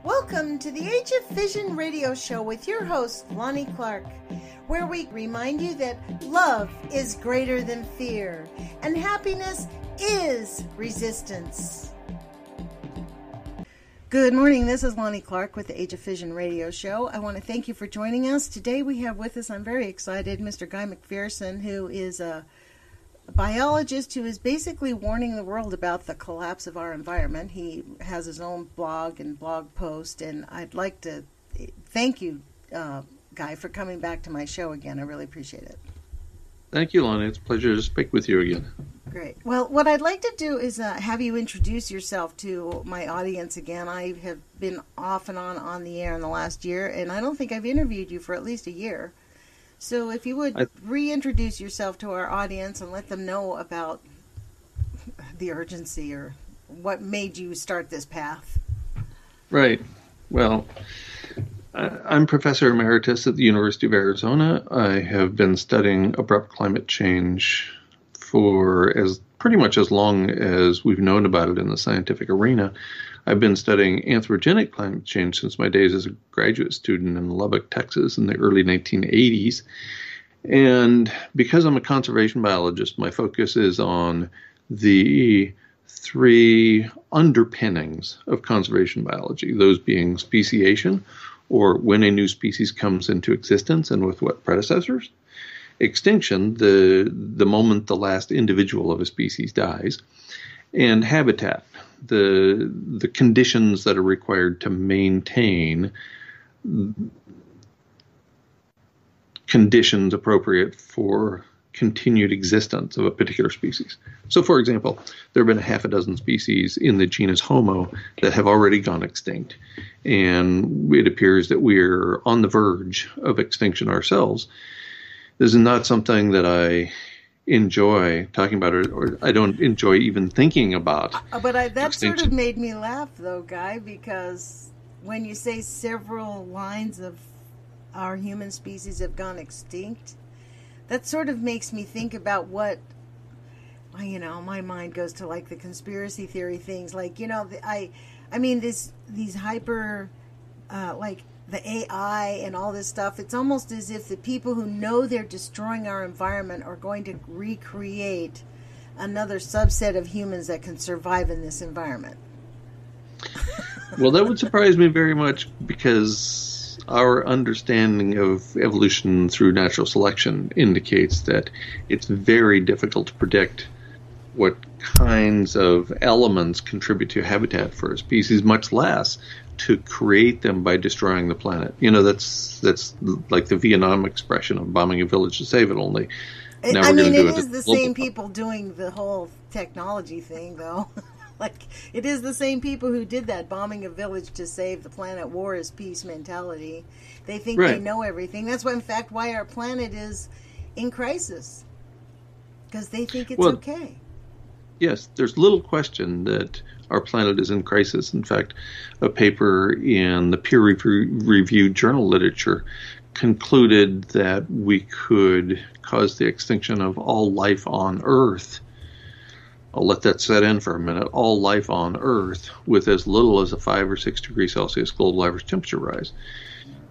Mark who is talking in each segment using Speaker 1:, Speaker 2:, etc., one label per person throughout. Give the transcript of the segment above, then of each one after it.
Speaker 1: Welcome to the Age of Vision radio show with your host, Lonnie Clark, where we remind you that love is greater than fear and happiness is resistance. Good morning, this is Lonnie Clark with the Age of Vision radio show. I want to thank you for joining us. Today we have with us, I'm very excited, Mr. Guy McPherson, who is a biologist who is basically warning the world about the collapse of our environment. He has his own blog and blog post, and I'd like to thank you, Guy, for coming back to my show again. I really appreciate it.
Speaker 2: Thank you, Lonnie. It's a pleasure to speak with you again.
Speaker 1: Great. Well, what I'd like to do is have you introduce yourself to my audience again. I have been off and on the air in the last year, and I don't think I've interviewed you for at least a year. So if you would reintroduce yourself to our audience and let them know about the urgency or what made you start this path.
Speaker 2: Right. Well, I'm Professor Emeritus at the University of Arizona. I have been studying abrupt climate change for pretty much as long as we've known about it in the scientific arena. I've been studying anthropogenic climate change since my days as a graduate student in Lubbock, Texas in the early 1980s. And because I'm a conservation biologist, my focus is on the three underpinnings of conservation biology, those being speciation, or when a new species comes into existence and with what predecessors; extinction, the moment the last individual of a species dies; and habitat, the conditions that are required to maintain conditions appropriate for continued existence of a particular species. So, for example, there have been a half a dozen species in the genus Homo that have already gone extinct, and it appears that we're on the verge of extinction ourselves. This is not something that I enjoy talking about, or I don't enjoy even thinking about.
Speaker 1: But that sort of made me laugh, though, Guy, because when you say several lines of our human species have gone extinct, that sort of makes me think about what, my mind goes to like the conspiracy theory things, like, these hyper, like the AI and all this stuff. It's almost as if the people who know they're destroying our environment are going to recreate another subset of humans that can survive in this environment.
Speaker 2: Well, that would surprise me very much, because our understanding of evolution through natural selection indicates that it's very difficult to predict what kinds of elements contribute to habitat for a species, much less to create them by destroying the planet. That's like the Vietnam expression of bombing a village to save it, only now we're going to do it.
Speaker 1: It is the same people doing the whole technology thing, though. Like, it is the same people who did that, bombing a village to save the planet. War is peace mentality. They think They know everything. That's why, in fact, why our planet is in crisis, because they think it's okay.
Speaker 2: Yes, there's little question that our planet is in crisis. In fact, a paper in the peer-reviewed journal literature concluded that we could cause the extinction of all life on Earth. I'll let that set in for a minute. All life on Earth with as little as a 5 or 6 degrees Celsius global average temperature rise.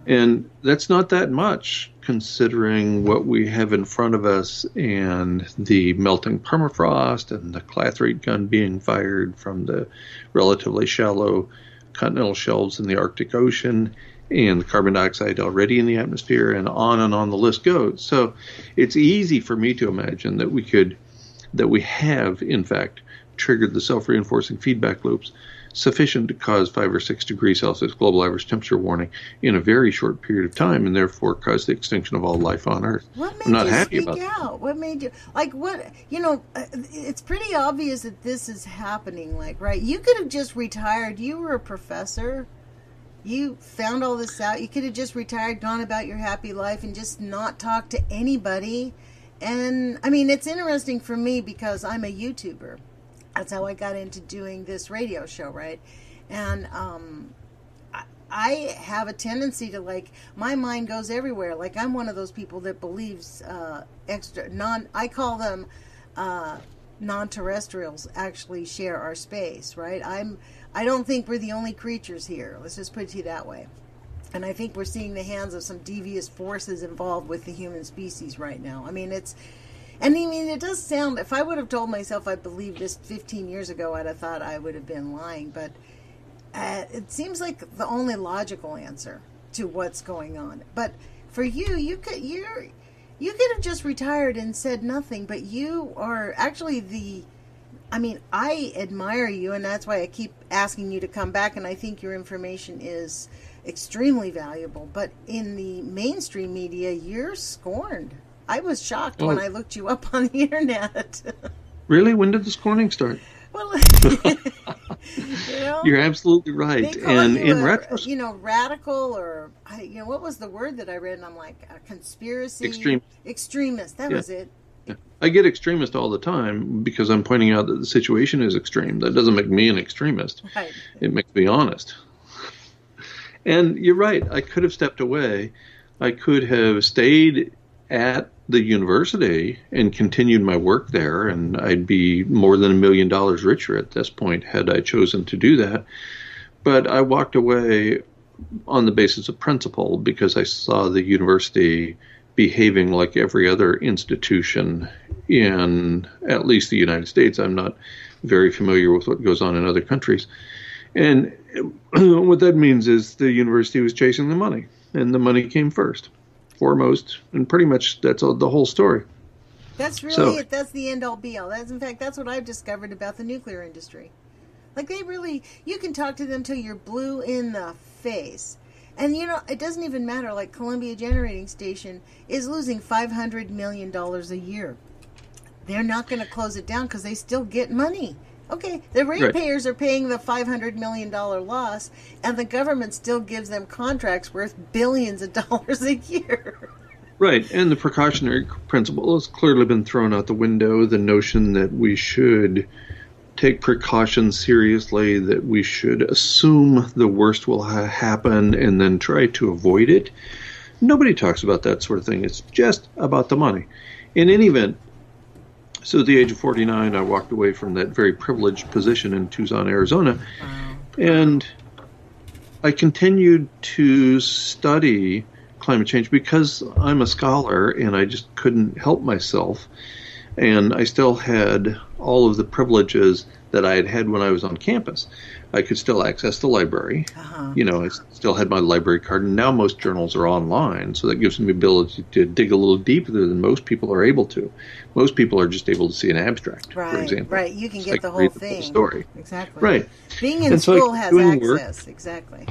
Speaker 2: And that's not that much, considering what we have in front of us and the melting permafrost and the clathrate gun being fired from the relatively shallow continental shelves in the Arctic Ocean, and the carbon dioxide already in the atmosphere, and on the list goes. So it's easy for me to imagine that we have, in fact, triggered the self-reinforcing feedback loops sufficient to cause 5 or 6 degrees Celsius global average temperature warning in a very short period of time, and therefore cause the extinction of all life on Earth.
Speaker 1: What made
Speaker 2: I'm not
Speaker 1: you
Speaker 2: happy
Speaker 1: speak
Speaker 2: about
Speaker 1: out? What made you, like, what, it's pretty obvious that this is happening, like, right? You could have just retired. You were a professor. You found all this out. You could have just retired, gone about your happy life, and just not talked to anybody. And, it's interesting for me because I'm a YouTuber. That's how I got into doing this radio show, right? And I have a tendency to, like, my mind goes everywhere. Like, I'm one of those people that believes I call them non-terrestrials actually share our space, right? I don't think we're the only creatures here. Let's just put it to you that way. And I think we're seeing the hands of some devious forces involved with the human species right now. I mean, it does sound, if I would have told myself I believed this 15 years ago, I'd have thought I would have been lying. But it seems like the only logical answer to what's going on. But for you could have just retired and said nothing, but you are actually I admire you, and that's why I keep asking you to come back, and I think your information is extremely valuable. But in the mainstream media, you're scorned. I was shocked when I looked you up on the internet.
Speaker 2: Really? When did the scorning start?
Speaker 1: Well,
Speaker 2: you're absolutely right.
Speaker 1: They call
Speaker 2: and
Speaker 1: you
Speaker 2: in retrospect,
Speaker 1: radical, or what was the word that I read? And I'm like, a conspiracy extremist. That was it.
Speaker 2: Yeah. I get extremist all the time because I'm pointing out that the situation is extreme. That doesn't make me an extremist.
Speaker 1: Right.
Speaker 2: It makes me honest. And you're right. I could have stepped away. I could have stayed at the university and continued my work there, and I'd be more than $1 million richer at this point had I chosen to do that. But I walked away on the basis of principle because I saw the university behaving like every other institution in at least the United States. I'm not very familiar with what goes on in other countries. And what that means is the university was chasing the money, and the money came foremost, and pretty much that's the whole story.
Speaker 1: That's really it. That's the end all be all. That's what I've discovered about the nuclear industry. Like you can talk to them till you're blue in the face. And it doesn't even matter. Like Columbia Generating Station is losing $500 million a year. They're not going to close it down because they still get money. Okay, the ratepayers are paying the $500 million loss, and the government still gives them contracts worth billions of dollars a year.
Speaker 2: Right, and the precautionary principle has clearly been thrown out the window. The notion that we should take precautions seriously, that we should assume the worst will happen and then try to avoid it. Nobody talks about that sort of thing. It's just about the money. In any event, so at the age of 49, I walked away from that very privileged position in Tucson, Arizona, and I continued to study climate change because I'm a scholar and I just couldn't help myself. And I still had all of the privileges that I had had when I was on campus. I could still access the library. I still had my library card, and now most journals are online, so that gives me the ability to dig a little deeper than most people are able to. Most people are just able to see an abstract, for example.
Speaker 1: Right, you can get the whole thing.
Speaker 2: The story.
Speaker 1: Exactly.
Speaker 2: Right.
Speaker 1: Being in school has access. Exactly.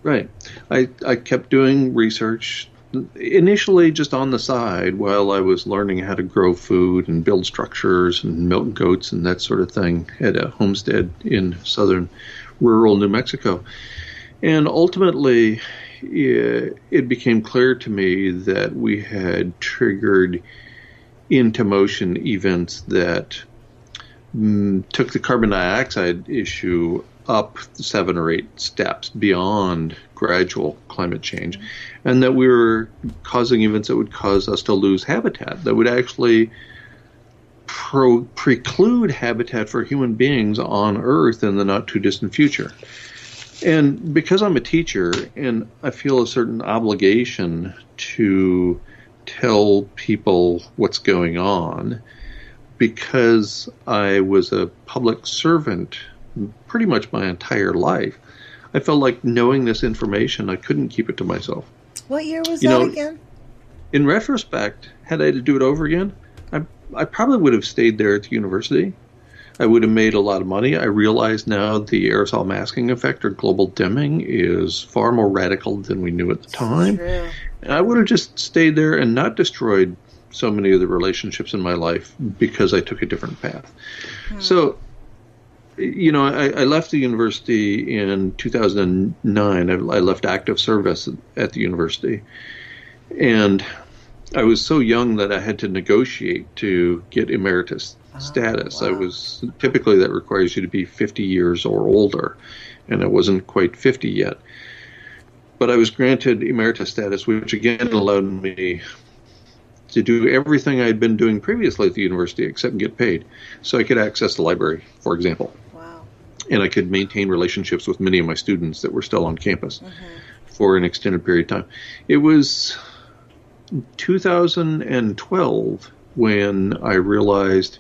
Speaker 2: Right. I kept doing research, initially just on the side while I was learning how to grow food and build structures and milk goats and that sort of thing at a homestead in southern rural New Mexico. And ultimately, it became clear to me that we had triggered into motion events that took the carbon dioxide issue up 7 or 8 steps beyond gradual climate change, and that we were causing events that would cause us to lose habitat, that would actually preclude habitat for human beings on Earth in the not-too-distant future. And because I'm a teacher and I feel a certain obligation to tell people what's going on, because I was a public servant pretty much my entire life, I felt like knowing this information, I couldn't keep it to myself.
Speaker 1: What year was that again?
Speaker 2: In retrospect, had I to do it over again, I probably would have stayed there at the university. I would have made a lot of money. I realize now the aerosol masking effect, or global dimming, is far more radical than we knew at the time.
Speaker 1: True.
Speaker 2: And I would have just stayed there and not destroyed so many of the relationships in my life because I took a different path. So, I left the university in 2009. I left active service at the university. And I was so young that I had to negotiate to get emeritus status.
Speaker 1: Wow.
Speaker 2: Typically that requires you to be 50 years or older, and I wasn't quite 50 yet. But I was granted emeritus status, which again allowed me to do everything I had been doing previously at the university except get paid. So I could access the library, for example.
Speaker 1: Wow.
Speaker 2: and I could maintain relationships with many of my students that were still on campus for an extended period of time. It was 2012 when I realized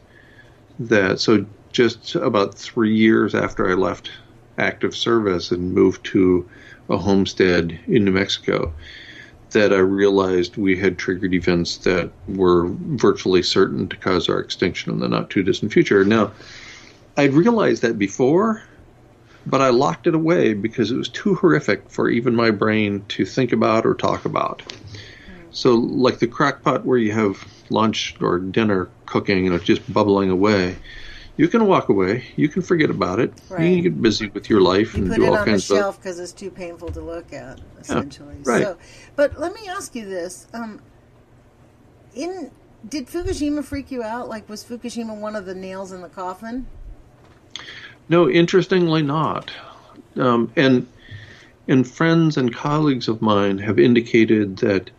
Speaker 2: that, so just about 3 years after I left active service and moved to a homestead in New Mexico, that I realized we had triggered events that were virtually certain to cause our extinction in the not too distant future. Now, I'd realized that before, but I locked it away because it was too horrific for even my brain to think about or talk about. So like the crock pot where you have lunch or dinner cooking and it's just bubbling away, you can walk away. You can forget about it.
Speaker 1: Right.
Speaker 2: You can get busy with your life and do all kinds of...
Speaker 1: You put it on the shelf because it's too painful to look at, essentially.
Speaker 2: Yeah, right.
Speaker 1: So, but let me ask you this. Did Fukushima freak you out? Like, was Fukushima one of the nails in the coffin?
Speaker 2: No, interestingly not. And friends and colleagues of mine have indicated that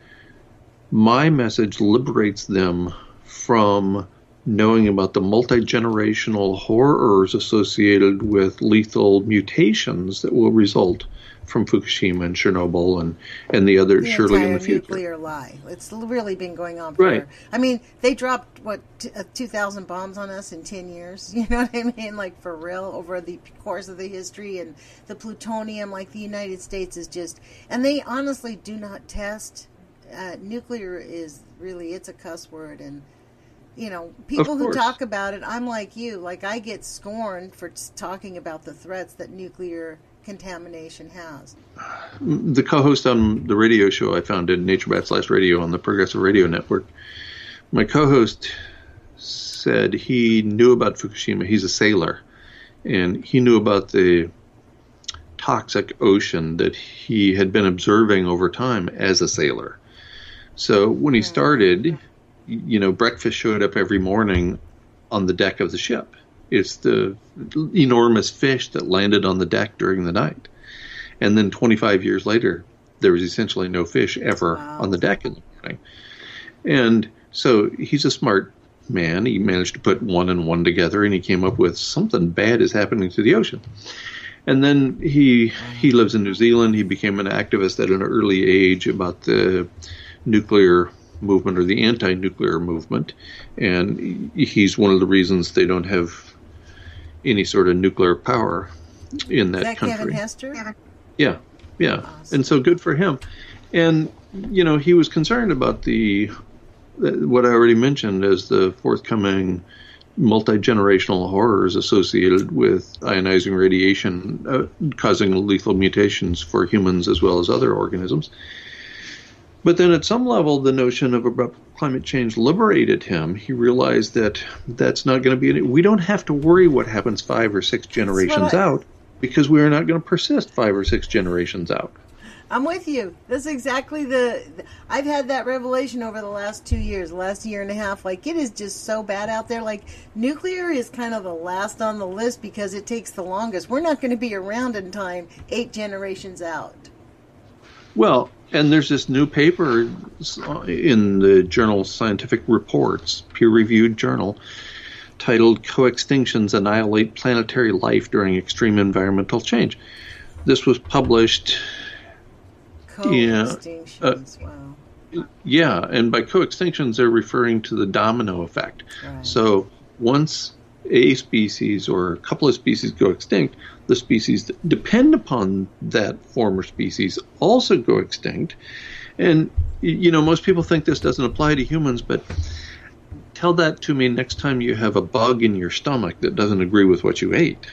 Speaker 2: my message liberates them from knowing about the multi-generational horrors associated with lethal mutations that will result from Fukushima and Chernobyl and the other surely in the future.
Speaker 1: Nuclear lie. It's really been going on for. I mean, they dropped 2,000 bombs on us in 10 years. You know what I mean? Like, for real, over the course of the history, and the plutonium, like the United States is just, and they honestly do not test. Nuclear is really, it's a cuss word, and you know, people who talk about it, I'm like you, like I get scorned for talking about the threats that nuclear contamination has.
Speaker 2: The co-host on the radio show I founded, Nature Bats Radio on the Progressive Radio Network, my co-host said he knew about Fukushima. He's a sailor, and he knew about the toxic ocean that he had been observing over time as a sailor. So when he started, you know, breakfast showed up every morning on the deck of the ship. It's the enormous fish that landed on the deck during the night. And then 25 years later, there was essentially no fish ever on the deck in the morning. And so he's a smart man. He managed to put one and one together, and he came up with something bad is happening to the ocean. And then he lives in New Zealand. He became an activist at an early age about the nuclear movement or the anti-nuclear movement, and he's one of the reasons they don't have any sort of nuclear power in that country.
Speaker 1: Kevin Hester?
Speaker 2: Yeah. Awesome. And so good for him. And you know, he was concerned about what I already mentioned as the forthcoming multi-generational horrors associated with ionizing radiation causing lethal mutations for humans as well as other organisms. But then at some level, the notion of abrupt climate change liberated him. He realized that that's not going to be we don't have to worry what happens 5 or 6 generations out, because we are not going to persist 5 or 6 generations out.
Speaker 1: I'm with you. That's exactly I've had that revelation over the last 2 years, the last year and a half. Like, it is just so bad out there. Like, nuclear is kind of the last on the list because it takes the longest. We're not going to be around in time 8 generations out. Well,
Speaker 2: and there's this new paper in the journal Scientific Reports, peer-reviewed journal, titled "Co-Extinctions Annihilate Planetary Life During Extreme Environmental Change." This was published...
Speaker 1: Co-extinctions, wow.
Speaker 2: Yeah, and by co-extinctions, they're referring to the domino effect. Right. So once a species or a couple of species go extinct, the species that depend upon that former species also go extinct. And, you know, most people think this doesn't apply to humans, but tell that to me next time you have a bug in your stomach that doesn't agree with what you ate.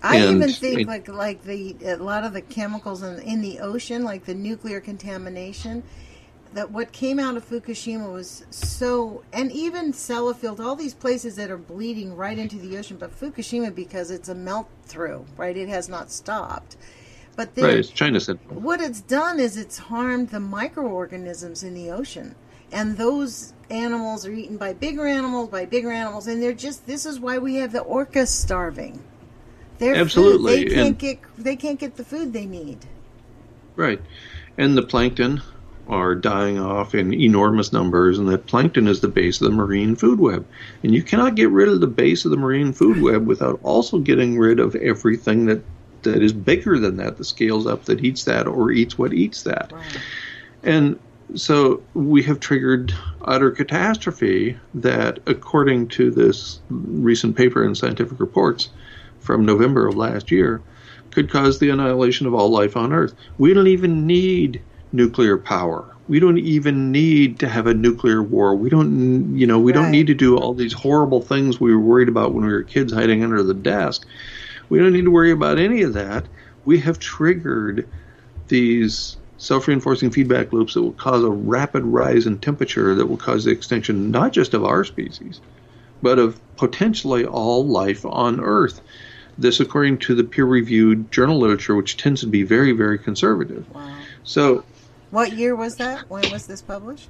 Speaker 1: I even think like a lot of the chemicals in the ocean, like the nuclear contamination, that what came out of Fukushima was so, and even Sellafield, all these places that are bleeding right into the ocean, but Fukushima, because it's a melt through, right? It has not stopped. But then,
Speaker 2: it's China Central.
Speaker 1: What it's done is it's harmed the microorganisms in the ocean. And those animals are eaten by bigger animals, and they're just, this is why we have the orcas starving.
Speaker 2: Absolutely.
Speaker 1: They can't get the food they need.
Speaker 2: Right. And the plankton are dying off in enormous numbers, and that plankton is the base of the marine food web. And you cannot get rid of the base of the marine food web without also getting rid of everything that is bigger than that scales up, that eats that or eats what eats that. Right. And so we have triggered utter catastrophe that, according to this recent paper in Scientific Reports from November of last year, could cause the annihilation of all life on Earth. We don't even need nuclear power. We don't even need to have a nuclear war. We don't, we don't need to do all these horrible things we were worried about when we were kids hiding under the desk. We don't need to worry about any of that. We have triggered these self-reinforcing feedback loops that will cause a rapid rise in temperature that will cause the extinction not just of our species, but of potentially all life on Earth. This according to the peer-reviewed journal literature, which tends to be very, very conservative.
Speaker 1: Wow.
Speaker 2: So,
Speaker 1: what year was that? When was this published?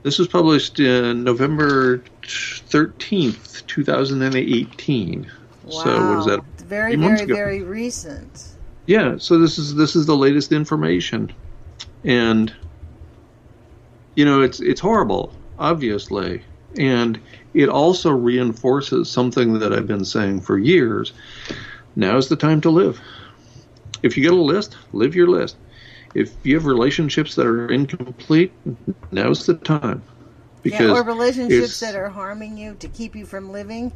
Speaker 2: This was published in November 13th, 2018.
Speaker 1: Wow.
Speaker 2: So what is that?
Speaker 1: Very, very, very recent.
Speaker 2: Yeah, so this is the latest information. And it's horrible, obviously. And it also reinforces something that I've been saying for years. Now's the time to live. If you get a list, live your list. If you have relationships that are incomplete, now's the time. Because
Speaker 1: or relationships that are harming you to keep you from living,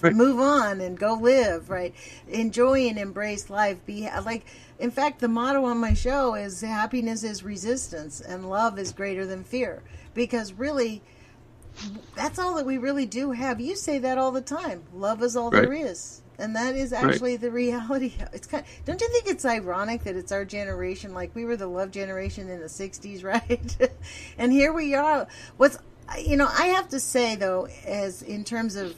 Speaker 1: right. Move on and go live, right? Enjoy and embrace life. In fact, the motto on my show is happiness is resistance and love is greater than fear. Because really, that's all that we really do have. You say that all the time. Love is all there is. And that is actually the reality. It's don't you think it's ironic that it's our generation? Like, we were the love generation in the 60s, right? And here we are. I have to say, though, as in terms of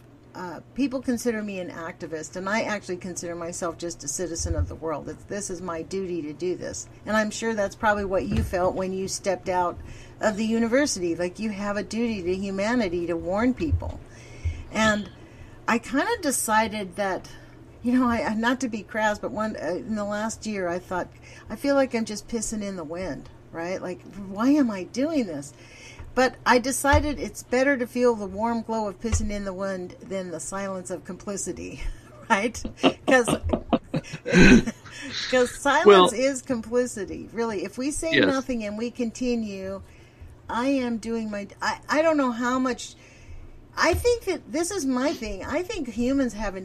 Speaker 1: people consider me an activist, and I actually consider myself just a citizen of the world. This is my duty to do this. And I'm sure that's probably what you felt when you stepped out of the university. Like, you have a duty to humanity to warn people. And I kind of decided that, not to be crass, but in the last year, I thought, I feel like I'm just pissing in the wind, right? Like, why am I doing this? But I decided it's better to feel the warm glow of pissing in the wind than the silence of complicity, right? Because silence is complicity, really. If we say nothing and we continue, I am doing I don't know how much. I think that this is my thing. I think humans have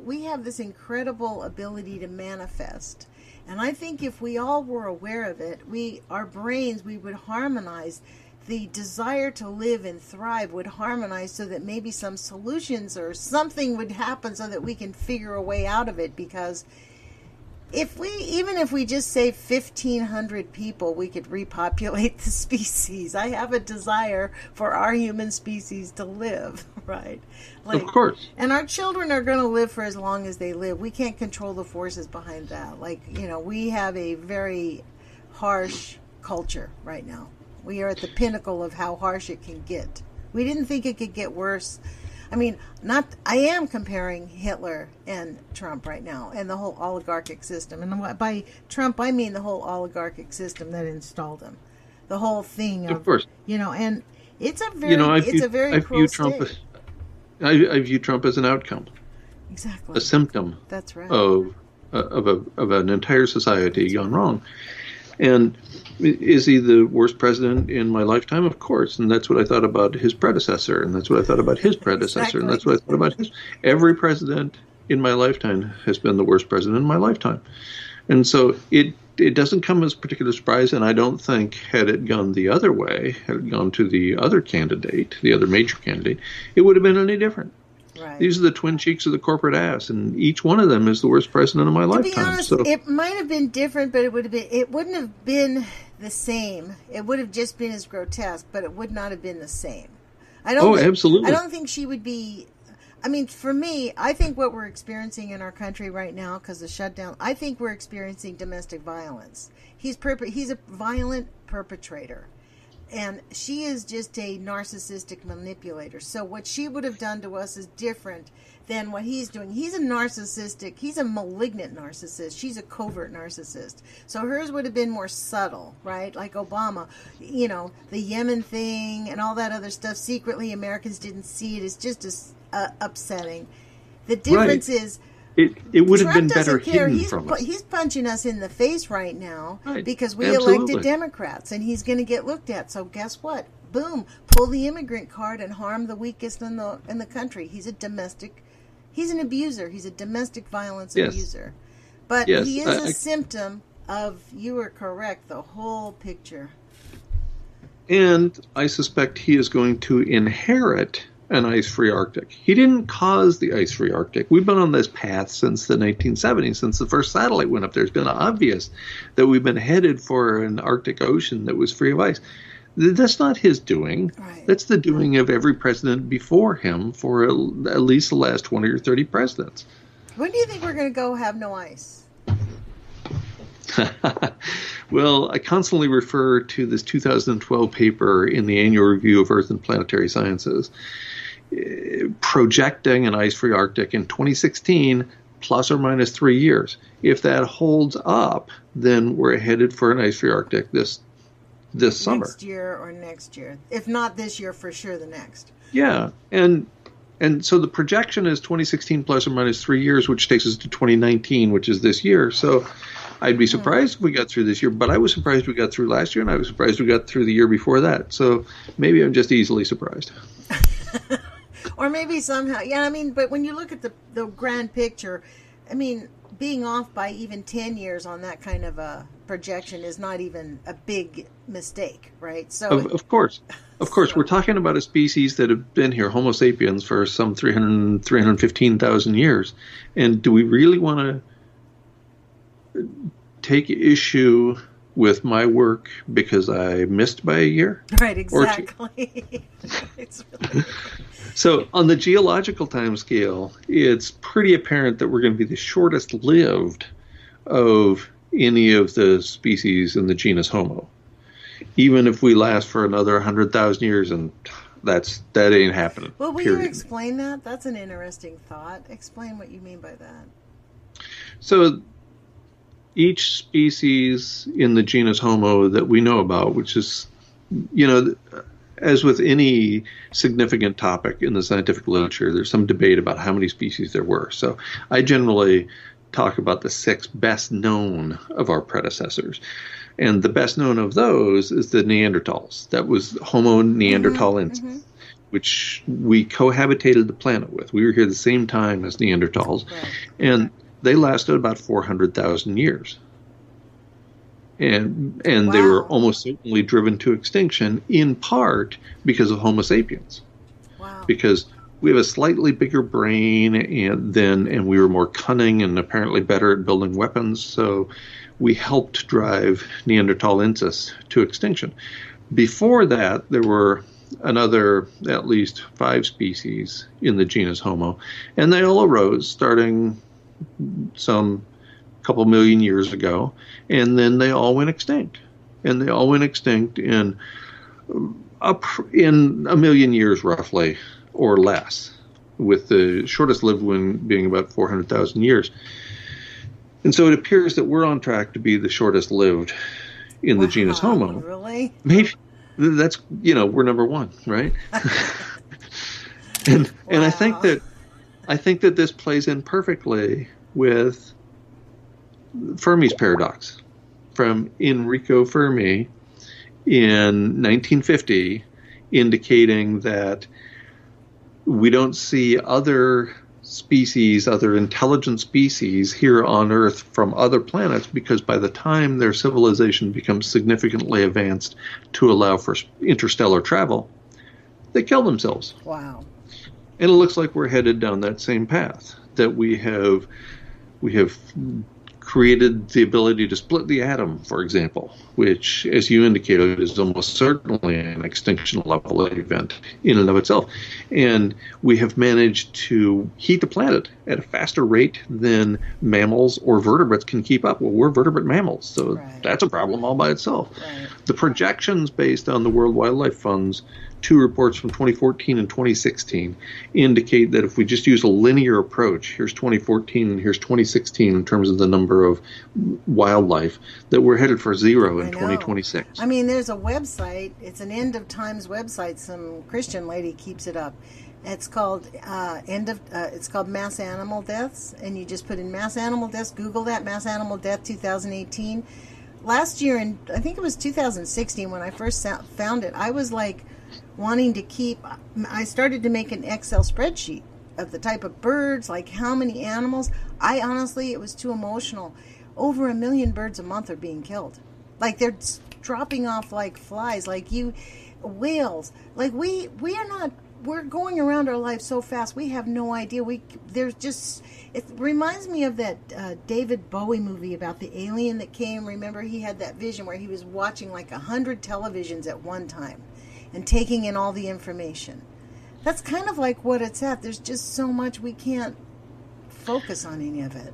Speaker 1: we have this incredible ability to manifest. And I think if we all were aware of it, our brains, we would harmonize. The desire to live and thrive would harmonize so that maybe some solutions or something would happen so that we can figure a way out of it. Because even if we just save 1,500 people, we could repopulate the species. I have a desire for our human species to live, right?
Speaker 2: Of course.
Speaker 1: And our children are going to live for as long as they live. We can't control the forces behind that. We have a very harsh culture right now. We are at the pinnacle of how harsh it can get. We didn't think it could get worse. I mean, I am comparing Hitler and Trump right now and the whole oligarchic system. And by Trump, I mean the whole oligarchic system that installed him. The whole thing of course. And it's a very cruel state.
Speaker 2: I view Trump as an outcome.
Speaker 1: Exactly.
Speaker 2: A symptom.
Speaker 1: That's right.
Speaker 2: Of an entire society gone wrong. And is he the worst president in my lifetime? Of course. And that's what I thought about his predecessor. And that's what I thought about his predecessor. Exactly. And that's what I thought about every president in my lifetime has been the worst president in my lifetime. And so it doesn't come as a particular surprise. And I don't think had it gone the other way, had it gone to the other candidate, the other major candidate, it would have been any different.
Speaker 1: Right.
Speaker 2: These are the twin cheeks of the corporate ass, and each one of them is the worst president of my lifetime.
Speaker 1: To be honest, it might have been different, but it wouldn't have been the same. It would have just been as grotesque, but it would not have been the same.
Speaker 2: Absolutely.
Speaker 1: I don't think she would be. I mean, for me, I think what we're experiencing in our country right now, because of the shutdown, I think we're experiencing domestic violence. He's a violent perpetrator. And she is just a narcissistic manipulator. So what she would have done to us is different than what he's doing. He's a narcissistic, he's a malignant narcissist. She's a covert narcissist. So hers would have been more subtle, right? Like Obama, you know, the Yemen thing and all that other stuff. Secretly, Americans didn't see it. It's just as upsetting. The difference is,
Speaker 2: it would have
Speaker 1: Trump
Speaker 2: been better
Speaker 1: doesn't care.
Speaker 2: hidden from us.
Speaker 1: He's punching us in the face right now because we
Speaker 2: Absolutely.
Speaker 1: elected Democrats, and he's going to get looked at. So guess what? Boom! Pull the immigrant card and harm the weakest in the country. He's an abuser. He's a domestic violence abuser. But he is a symptom of, you are correct, the whole picture.
Speaker 2: And I suspect he is going to inherit an ice-free Arctic. He didn't cause the ice-free Arctic. We've been on this path since the 1970s, since the first satellite went up there. It's been obvious that we've been headed for an Arctic Ocean that was free of ice. That's not his doing.
Speaker 1: Right.
Speaker 2: That's the doing of every president before him for at least the last 20 or 30 presidents.
Speaker 1: When do you think we're going to go have no ice?
Speaker 2: Well, I constantly refer to this 2012 paper in the Annual Review of Earth and Planetary Sciences, projecting an ice-free Arctic in 2016, plus or minus 3 years. If that holds up, then we're headed for an ice-free Arctic this summer.
Speaker 1: Next year or next year. If not this year, for sure the next.
Speaker 2: Yeah, and so the projection is 2016 plus or minus 3 years, which takes us to 2019, which is this year. So I'd be surprised if we got through this year, but I was surprised we got through last year, and I was surprised we got through the year before that. So maybe I'm just easily surprised.
Speaker 1: Or maybe somehow, yeah, I mean, but when you look at the grand picture, I mean, being off by even 10 years on that kind of a projection is not even a big mistake, right? So
Speaker 2: Of course. We're talking about a species that have been here, Homo sapiens, for some 315,000 years. And do we really want to take issue with my work because I missed by a year?
Speaker 1: Right, exactly. It's really...
Speaker 2: So on the geological time scale, it's pretty apparent that we're going to be the shortest lived of any of the species in the genus Homo. Even if we last for another 100,000 years, and that ain't happening.
Speaker 1: Well, will
Speaker 2: period.
Speaker 1: you explain that? That's an interesting thought. Explain what you mean by that.
Speaker 2: So each species in the genus Homo that we know about, which is, you know, as with any significant topic in the scientific literature, there's some debate about how many species there were. So I generally talk about the 6 best known of our predecessors. And the best known of those is the Neanderthals. That was Homo neanderthalensis, which we cohabitated the planet with. We were here the same time as Neanderthals.
Speaker 1: Right.
Speaker 2: And they lasted about 400,000 years. And
Speaker 1: Wow.
Speaker 2: they were almost certainly driven to extinction in part because of Homo sapiens.
Speaker 1: Wow.
Speaker 2: Because we have a slightly bigger brain and we were more cunning and apparently better at building weapons. So we helped drive Neanderthalensis to extinction. Before that, there were another at least 5 species in the genus Homo, and they all arose starting some couple million years ago, and then they all went extinct. And they all went extinct in a million years roughly, or less, with the shortest lived one being about 400,000 years. And so it appears that we're on track to be the shortest lived in the genus Homo.
Speaker 1: Really?
Speaker 2: Maybe that's, we're number 1, right? And I think that this plays in perfectly with Fermi's paradox from Enrico Fermi in 1950, indicating that we don't see other species, other intelligent species here on Earth from other planets, because by the time their civilization becomes significantly advanced to allow for interstellar travel, they kill themselves.
Speaker 1: Wow.
Speaker 2: And it looks like we're headed down that same path, that we have created the ability to split the atom, for example, which, as you indicated, is almost certainly an extinction level event in and of itself. And we have managed to heat the planet at a faster rate than mammals or vertebrates can keep up. Well, we're vertebrate mammals, so that's a problem all by itself.
Speaker 1: Right.
Speaker 2: The projections based on the World Wildlife Fund's 2 reports from 2014 and 2016 indicate that if we just use a linear approach, here's 2014 and here's 2016 in terms of the number of wildlife, that we're headed for 0 in 2026.
Speaker 1: I mean, there's a website, it's an end of times website, some Christian lady keeps it up. It's called it's called Mass Animal Deaths, and you just put in mass animal deaths, Google that, mass animal death 2018. Last year, in I think it was 2016 when I first found it, I was like wanting to I started to make an Excel spreadsheet of the type of birds, like how many animals. It was too emotional. Over 1 million birds a month are being killed. Like they're dropping off like flies, whales. Like we are not, we're going around our life so fast, we have no idea. It reminds me of that David Bowie movie about the alien that came. Remember, he had that vision where he was watching like 100 televisions at one time and taking in all the information. That's kind of like what it's at. There's just so much we can't focus on any of it.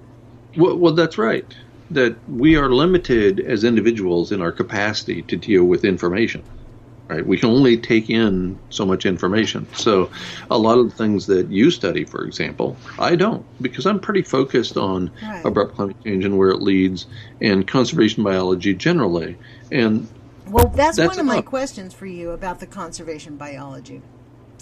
Speaker 2: Well, that's right. That we are limited as individuals in our capacity to deal with information. Right? We can only take in so much information. So a lot of the things that you study, for example, I don't, because I'm pretty focused on abrupt climate change and where it leads and conservation biology generally. And
Speaker 1: well, that's one of my questions for you about the conservation biology.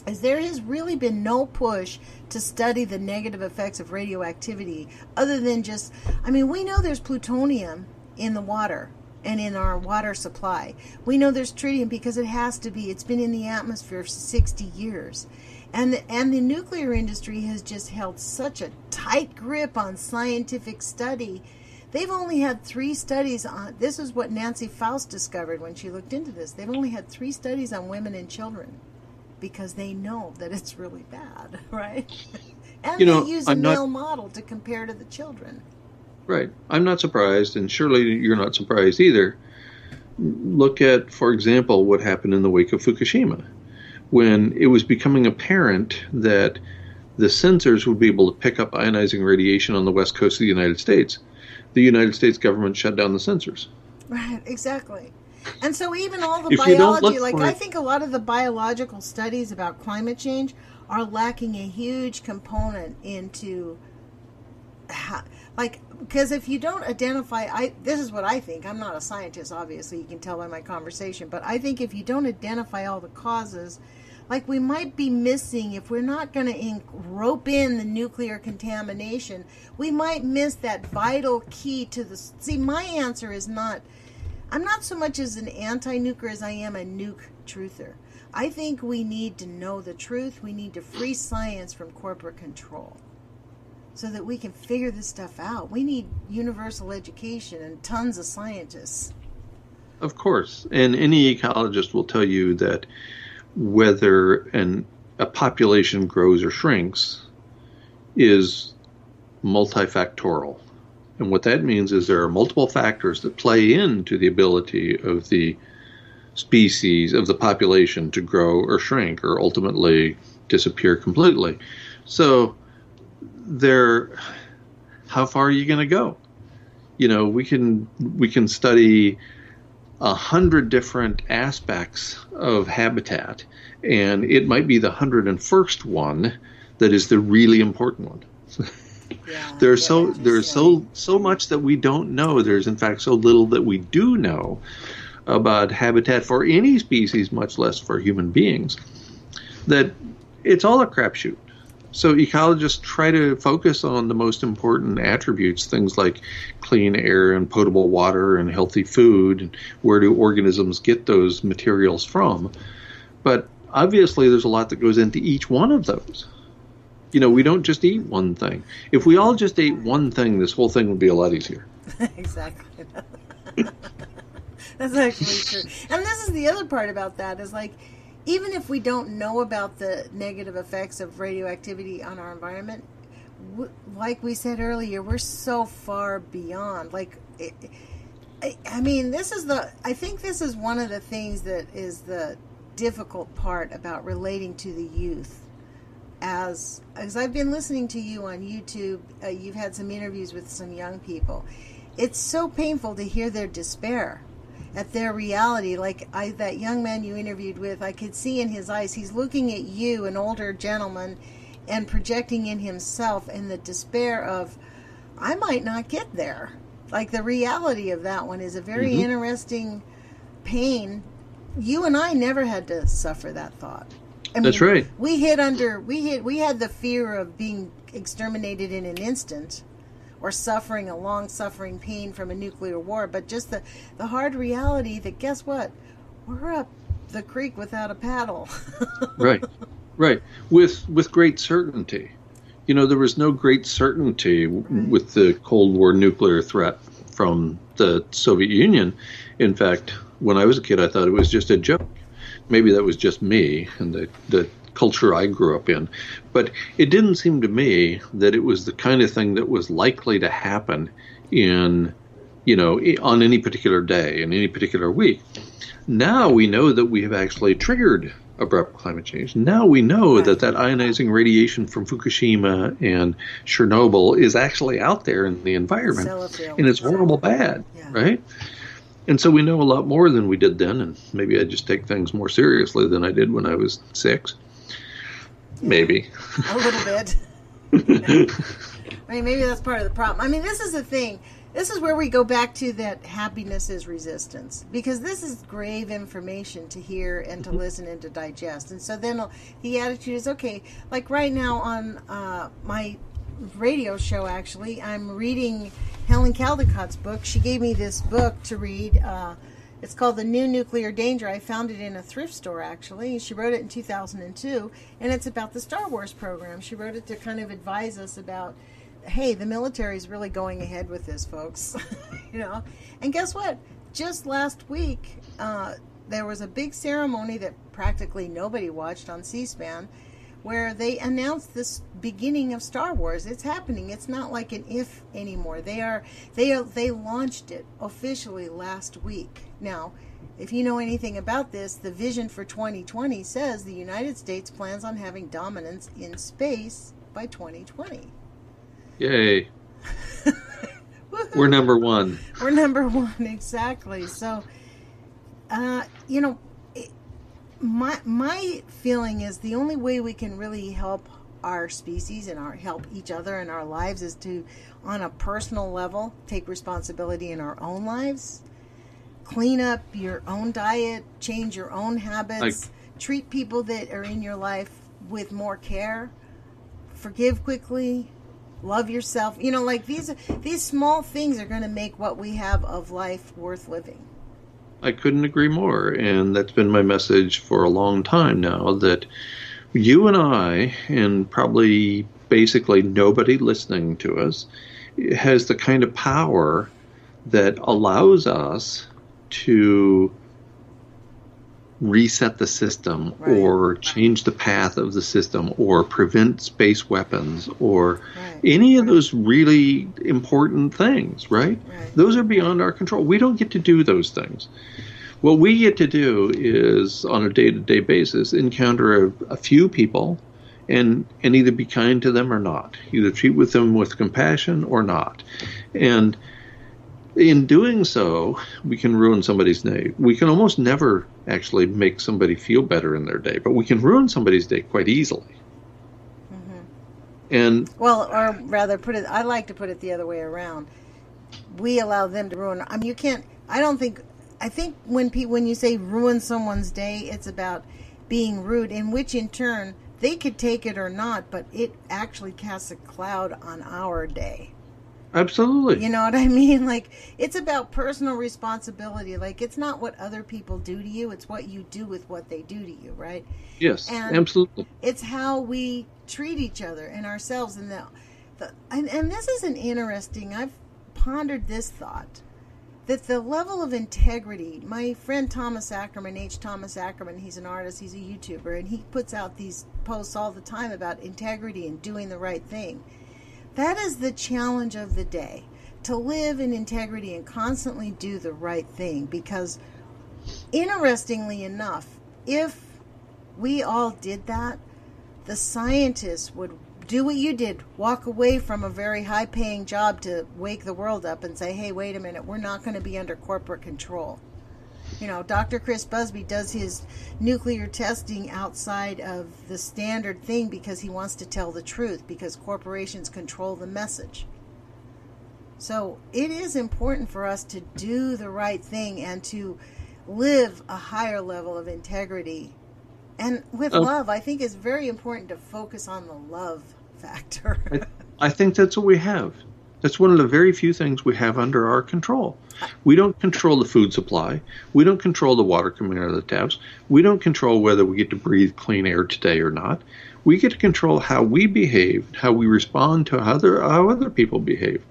Speaker 1: Is there has really been no push to study the negative effects of radioactivity other than just, we know there's plutonium in the water and in our water supply. We know there's tritium because it has to be. It's been in the atmosphere for 60 years. And the nuclear industry has just held such a tight grip on scientific study. They've only had 3 studies on, this is what Nancy Faust discovered when she looked into this. They've only had 3 studies on women and children because they know that it's really bad, right? And they use a male model to compare to the children.
Speaker 2: Right. I'm not surprised, and surely you're not surprised either. Look at, for example, what happened in the wake of Fukushima, when it was becoming apparent that the sensors would be able to pick up ionizing radiation on the west coast of the United States. The United States government shut down the sensors.
Speaker 1: Right, exactly. And so even all the biology, I think a lot of the biological studies about climate change are lacking a huge component into because if you don't identify, this is what I think. I'm not a scientist, obviously, you can tell by my conversation, but I think if you don't identify all the causes, we might be missing, if we're not going to rope in the nuclear contamination, we might miss that vital key to the... See, my answer is not... I'm not so much as an anti-nuker as I am a nuke truther. I think we need to know the truth. We need to free science from corporate control so that we can figure this stuff out. We need universal education and tons of scientists.
Speaker 2: Of course. And any ecologist will tell you that whether a population grows or shrinks is multifactorial. And what that means is there are multiple factors that play into the ability of the species, of the population, to grow or shrink or ultimately disappear completely. So how far are you going to go? We can study 100 different aspects of habitat, and it might be the 101st one that is the really important one.
Speaker 1: Yeah,
Speaker 2: there's so much that we don't know. There's in fact so little that we do know about habitat for any species, much less for human beings, that it's all a crapshoot. So ecologists try to focus on the most important attributes, things like clean air and potable water and healthy food, and where do organisms get those materials from. But obviously there's a lot that goes into each one of those. We don't just eat one thing. If we all just ate one thing, this whole thing would be a lot easier.
Speaker 1: Exactly. That's actually true. And this is the other part about that is even if we don't know about the negative effects of radioactivity on our environment, like we said earlier, we're so far beyond. Like, I mean, I think this is one of the things that is the difficult part about relating to the youth. As I've been listening to you on YouTube, you've had some interviews with some young people. It's so painful to hear their despair at their reality. Like that young man you interviewed with, I could see in his eyes, he's looking at you, an older gentleman, and projecting in himself and the despair of, I might not get there. Like, the reality of that one is a very interesting pain. You and I never had to suffer that thought. I mean,
Speaker 2: that's right.
Speaker 1: We had the fear of being exterminated in an instant, or suffering a long suffering pain from a nuclear war, but just the hard reality that, guess what? We're up the creek without a paddle.
Speaker 2: Right. With great certainty. There was no great certainty with the Cold War nuclear threat from the Soviet Union. In fact, when I was a kid, I thought it was just a joke. Maybe that was just me and the culture I grew up in. But it didn't seem to me that it was the kind of thing that was likely to happen on any particular day, in any particular week. Now we know that we have actually triggered abrupt climate change. Now we know that ionizing radiation from Fukushima and Chernobyl is actually out there in the environment, and it's horrible bad, right? And so we know a lot more than we did then, and maybe I just take things more seriously than I did when I was 6. Maybe.
Speaker 1: A little bit. I mean, maybe that's part of the problem. I mean, this is the thing. This is where we go back to that happiness is resistance, because this is grave information to hear and to listen and to digest. And so then the attitude is, okay, like right now on my radio show, actually, I'm reading Helen Caldicott's book. She gave me this book to read. It's called The New Nuclear Danger. I found it in a thrift store, actually. She wrote it in 2002, and it's about the Star Wars program. She wrote it to kind of advise us about, hey, the military is really going ahead with this, folks. And guess what? Just last week, there was a big ceremony that practically nobody watched on C-SPAN, where they announced this beginning of Star Wars. It's happening. It's not like an if anymore. They launched it officially last week. Now, if you know anything about this, the vision for 2020 says the United States plans on having dominance in space by 2020.
Speaker 2: Yay. We're number one.
Speaker 1: We're number one, exactly. So, my feeling is the only way we can really help our species and help each other in our lives is to, on a personal level, take responsibility in our own lives, clean up your own diet, change your own habits, treat people that are in your life with more care, forgive quickly, love yourself. These small things are going to make what we have of life worth living.
Speaker 2: I couldn't agree more, and that's been my message for a long time now, that you and I, and probably basically nobody listening to us, has the kind of power that allows us to reset the system, or change the path of the system, or prevent space weapons, or any of those really important things, right? Those are beyond our control. We don't get to do those things. What we get to do is, on a day-to-day basis, encounter a few people and either be kind to them or not, either treat with them with compassion or not. And in doing so, we can ruin somebody's day. We can almost never actually make somebody feel better in their day, but we can ruin somebody's day quite easily. And
Speaker 1: or rather, I like to put it the other way around. We allow them to ruin. I mean, you can't. I think when you say ruin someone's day, it's about being rude, in which in turn they could take it or not, but it actually casts a cloud on our day.
Speaker 2: Absolutely.
Speaker 1: You know what I mean? Like, it's about personal responsibility. Like, it's not what other people do to you, it's what you do with what they do to you, right?
Speaker 2: Yes,
Speaker 1: and
Speaker 2: absolutely.
Speaker 1: It's how we treat each other and ourselves. And this is an interesting, I've pondered this thought, that the level of integrity, my friend Thomas Ackerman, Thomas Ackerman, he's an artist, he's a YouTuber, and he puts out these posts all the time about integrity and doing the right thing. That is the challenge of the day, to live in integrity and constantly do the right thing. Because, interestingly enough, if we all did that, the scientists would do what you did, walk away from a very high-paying job to wake the world up and say, hey, wait a minute, we're not going to be under corporate control. You know, Dr. Chris Busby does his nuclear testing outside of the standard thing because he wants to tell the truth, because corporations control the message. So it is important for us to do the right thing and to live a higher level of integrity. And with love, I think it's very important to focus on the love factor.
Speaker 2: I think that's what we have. That's one of the very few things we have under our control. We don't control the food supply. We don't control the water coming out of the taps. We don't control whether we get to breathe clean air today or not. We get to control how we behave, how we respond to how other people behave.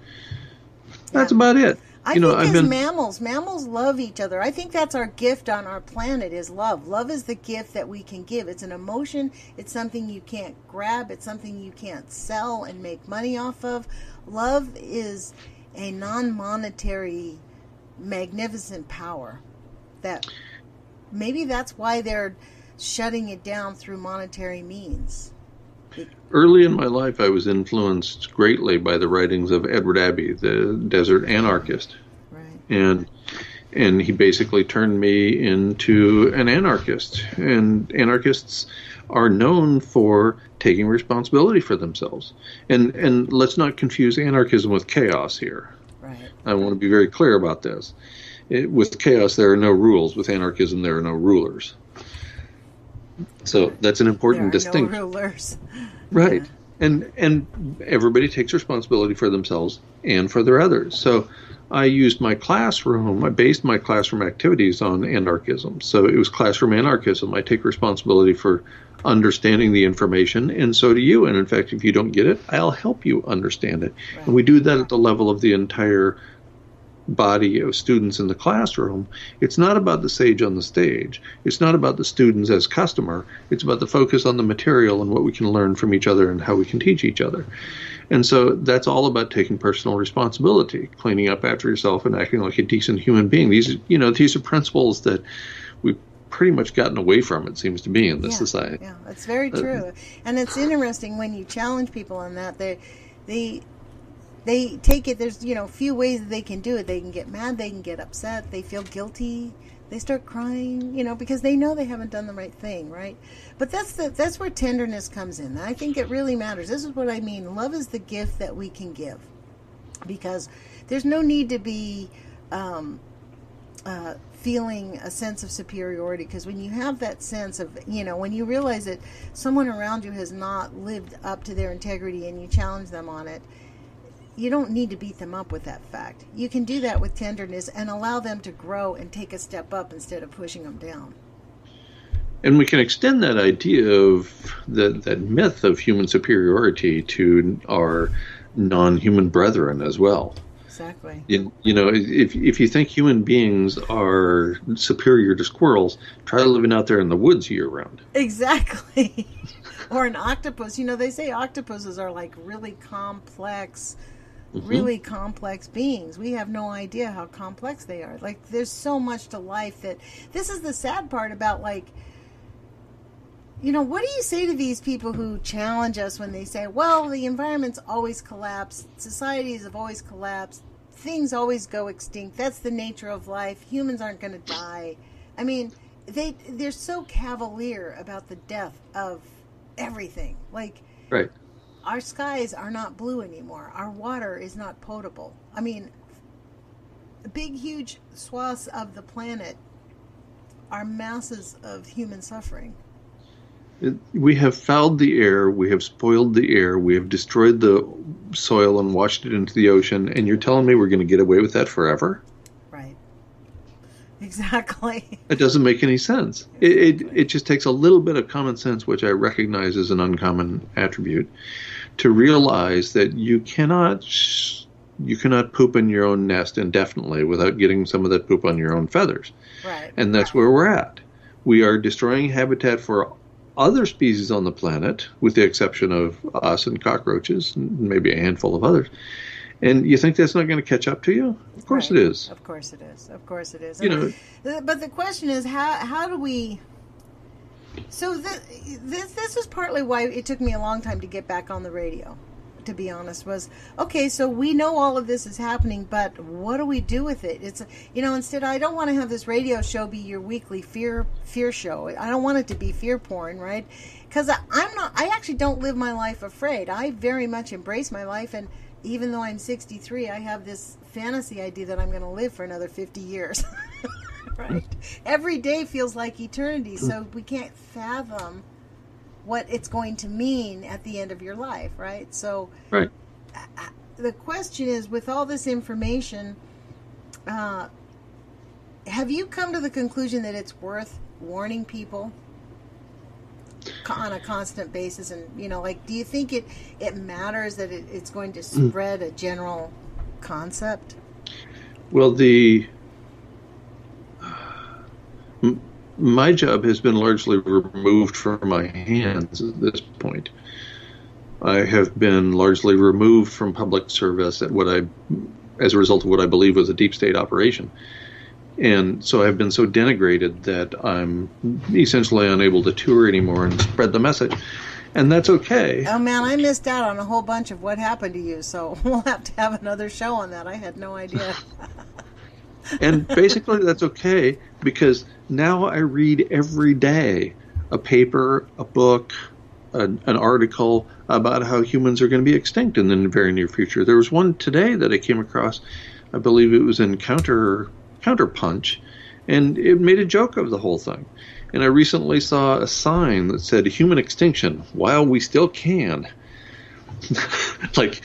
Speaker 2: That's about it.
Speaker 1: I think mammals love each other. I think that's our gift on our planet, is love. Love is the gift that we can give. It's an emotion. It's something you can't grab. It's something you can't sell and make money off of. Love is a non-monetary, magnificent power. That maybe that's why they're shutting it down through monetary means.
Speaker 2: Early in my life, I was influenced greatly by the writings of Edward Abbey, the desert anarchist.
Speaker 1: Right.
Speaker 2: And he basically turned me into an anarchist. And anarchists are known for taking responsibility for themselves. And let's not confuse anarchism with chaos here.
Speaker 1: Right.
Speaker 2: I want to be very clear about this. With chaos, there are no rules. With anarchism, there are no rulers. So that's an important distinction.
Speaker 1: No rulers.
Speaker 2: Right.
Speaker 1: Yeah.
Speaker 2: And everybody takes responsibility for themselves and for their others. So I used my classroom, I based my classroom activities on anarchism. So it was classroom anarchism. I take responsibility for understanding the information, and so do you. And in fact, if you don't get it, I'll help you understand it. Right. And we do that at the level of the entire body of students in the classroom. It's not about the sage on the stage. It's not about the students as customer. It's about the focus on the material and what we can learn from each other and how we can teach each other. And so that's all about taking personal responsibility, cleaning up after yourself and acting like a decent human being. These are principles that we've pretty much gotten away from, it seems to me, in this society.
Speaker 1: Yeah, that's very true. And it's interesting when you challenge people on that. They take it, there's, a few ways that they can do it. They can get mad, they can get upset, they feel guilty, they start crying, because they know they haven't done the right thing, right? But that's where tenderness comes in. I think it really matters. This is what I mean. Love is the gift that we can give. Because there's no need to be feeling a sense of superiority, because when you have that sense of, when you realize that someone around you has not lived up to their integrity and you challenge them on it, you don't need to beat them up with that fact. You can do that with tenderness and allow them to grow and take a step up instead of pushing them down.
Speaker 2: And we can extend that idea of that myth of human superiority to our non-human brethren as well.
Speaker 1: Exactly.
Speaker 2: If you think human beings are superior to squirrels, try living out there in the woods year-round.
Speaker 1: Exactly. Or an octopus. They say octopuses are like really complex beings. We have no idea how complex they are. Like, there's so much to life that this is the sad part about, like, what do you say to these people who challenge us when they say, well, the environment's always collapsed, societies have always collapsed, things always go extinct, that's the nature of life, humans aren't going to die. I mean, they're so cavalier about the death of everything. Like,
Speaker 2: right.
Speaker 1: Our skies are not blue anymore. Our water is not potable. I mean, big, huge swaths of the planet are masses of human suffering.
Speaker 2: We have fouled the air. We have spoiled the air. We have destroyed the soil and washed it into the ocean. And you're telling me we're going to get away with that forever?
Speaker 1: Right. Exactly.
Speaker 2: It doesn't make any sense. Exactly. It just takes a little bit of common sense, which I recognize as an uncommon attribute, to realize that you cannot poop in your own nest indefinitely without getting some of that poop on your own feathers.
Speaker 1: Right.
Speaker 2: And that's where we're at. We are destroying habitat for other species on the planet, with the exception of us and cockroaches, and maybe a handful of others. And you think that's not going to catch up to you? Of course it is.
Speaker 1: Of course it is. Of course it is.
Speaker 2: But
Speaker 1: the question is, how do we... So this is partly why it took me a long time to get back on the radio, to be honest, was, okay, so we know all of this is happening, but what do we do with it? It's, instead, I don't want to have this radio show be your weekly fear show. I don't want it to be fear porn, right? Because I actually don't live my life afraid. I very much embrace my life, and even though I'm 63, I have this fantasy idea that I'm going to live for another 50 years. Right? Every day feels like eternity, so we can't fathom what it's going to mean at the end of your life, right? So
Speaker 2: right.
Speaker 1: The question is, with all this information, have you come to the conclusion that it's worth warning people on a constant basis? And, do you think it matters that it's going to spread a general concept?
Speaker 2: Well, my job has been largely removed from my hands at this point. I have been largely removed from public service as a result of what I believe was a deep state operation. And so I've been so denigrated that I'm essentially unable to tour anymore and spread the message. And that's okay.
Speaker 1: Oh, man, I missed out on a whole bunch of what happened to you, so we'll have to have another show on that. I had no idea.
Speaker 2: And basically that's okay, because now I read every day a paper, a book, an article about how humans are going to be extinct in the very near future. There was one today that I came across. I believe it was in Counterpunch, and it made a joke of the whole thing. And I recently saw a sign that said "Human extinction while we still can." like,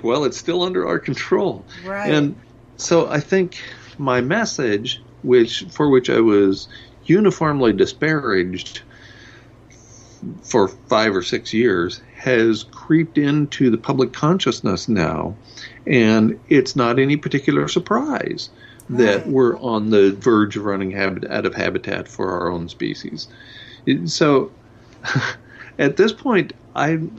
Speaker 2: well, it's still under our control.
Speaker 1: Right.
Speaker 2: And so I think my message, for which I was uniformly disparaged for 5 or 6 years, has creeped into the public consciousness now, and it's not any particular surprise that we're on the verge of running out of habitat for our own species. So at this point, I'm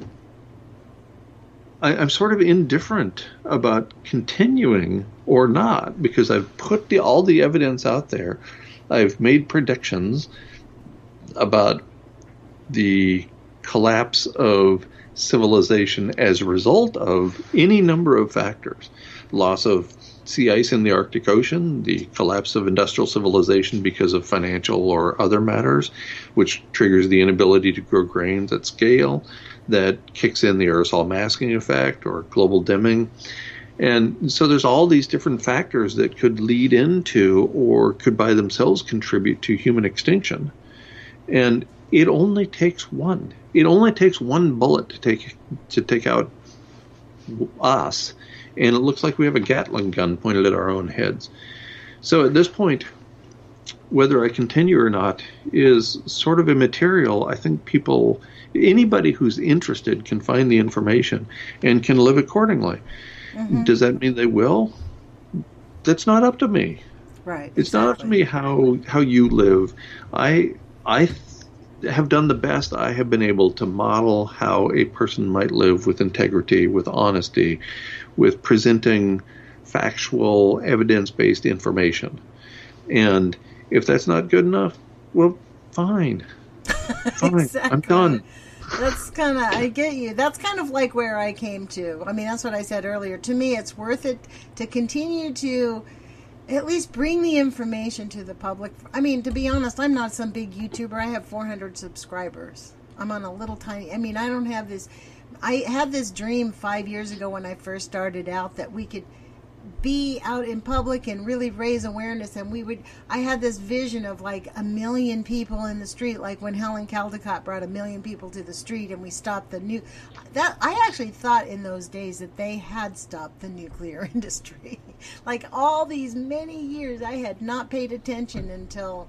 Speaker 2: sort of indifferent about continuing or not, because I've put all the evidence out there. I've made predictions about the collapse of civilization as a result of any number of factors. Loss of sea ice in the Arctic Ocean, the collapse of industrial civilization because of financial or other matters, which triggers the inability to grow grains at scale, that kicks in the aerosol masking effect or global dimming. And so there's all these different factors that could lead into or could by themselves contribute to human extinction. And it only takes one. It only takes one bullet to take out us. And it looks like we have a Gatling gun pointed at our own heads. So at this point, whether I continue or not is sort of immaterial. I think anybody who's interested can find the information and can live accordingly. Mm-hmm. Does that mean they will? That's not up to me.
Speaker 1: Right.
Speaker 2: It's not up to me how you live. I have done the best I have been able to model how a person might live with integrity, with honesty, with presenting factual, evidence-based information. And if that's not good enough, well, fine. Fine.
Speaker 1: Exactly.
Speaker 2: I'm done.
Speaker 1: That's kind of, I get you. That's kind of like where I came to. I mean, that's what I said earlier. To me, it's worth it to continue to at least bring the information to the public. I mean, to be honest, I'm not some big YouTuber. I have 400 subscribers. I'm on a little tiny, I don't have this. I had this dream 5 years ago when I first started out that we could be out in public and really raise awareness, and I had this vision of like 1 million people in the street, like when Helen Caldecott brought 1 million people to the street and we stopped I actually thought in those days that they had stopped the nuclear industry. Like all these many years I had not paid attention until,